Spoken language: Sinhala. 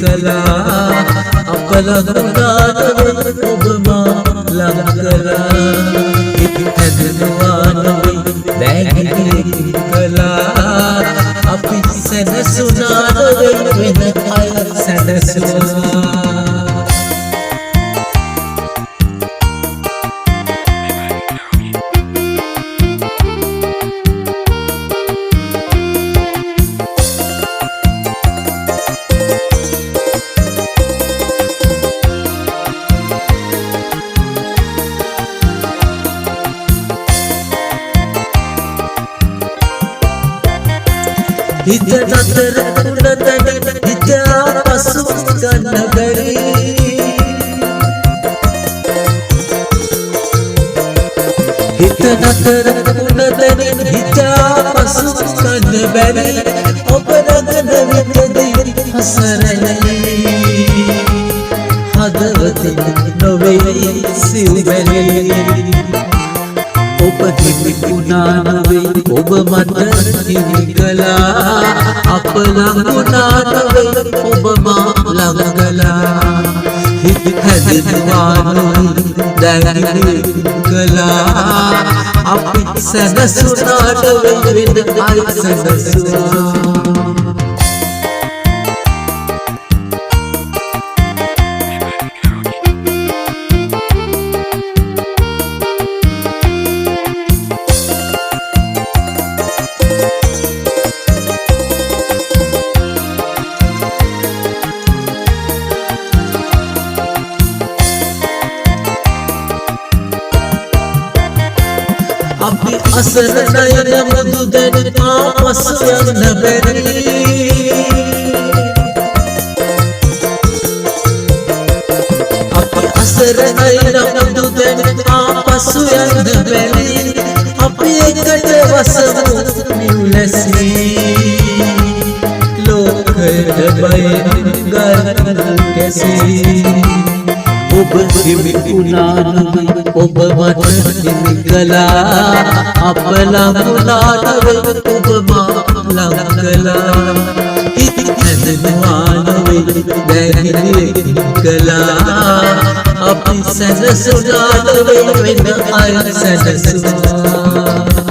කලා අප ළඟ ඔබ මා ළඟ කලා හැදෙනවා නොවේ දැගිලි කලා අපි සැනසුණා නොවේ වෙන අය සැනසුණා හිත නතර වුණ තැන හිත ආපසු ගන්න බැරි හිත නතර වුණ තැන හිත ආපසු ගන්න බැරි ඔබ නගන විටදී හසරයි හදවතින් නොවේ සිව්බැලි ඔබ හිමිුණා නොවේ ඔබ මට හිමි කලා අප ළඟ වුණා නොවේ ඔබ මා ළඟ කලා හිත හැදෙනවා නොවේ දැගිලි කලා අපි සැනසුණා නොවේ වෙන අය සැනසුණා අපි අසරණයි නමුදු දැන ආපසු යන්න බැරි අපි අසරණයි නමුදු දැන ආපසු යන්න බැරි අපි එකට වසමු නිව්ලැසි ලෝකයට බයෙන් ගන්න කැසි ඔබ හිමිුණා නොවේ ඔබ මට හිමි කලා අප ළඟ වුණා නොවේ ඔබ මා ළඟ කලා හිත හැදෙනවා නොවේ දැගිලි කලා අපි සැනසුණා නොවේ වෙන අය සැනසුණා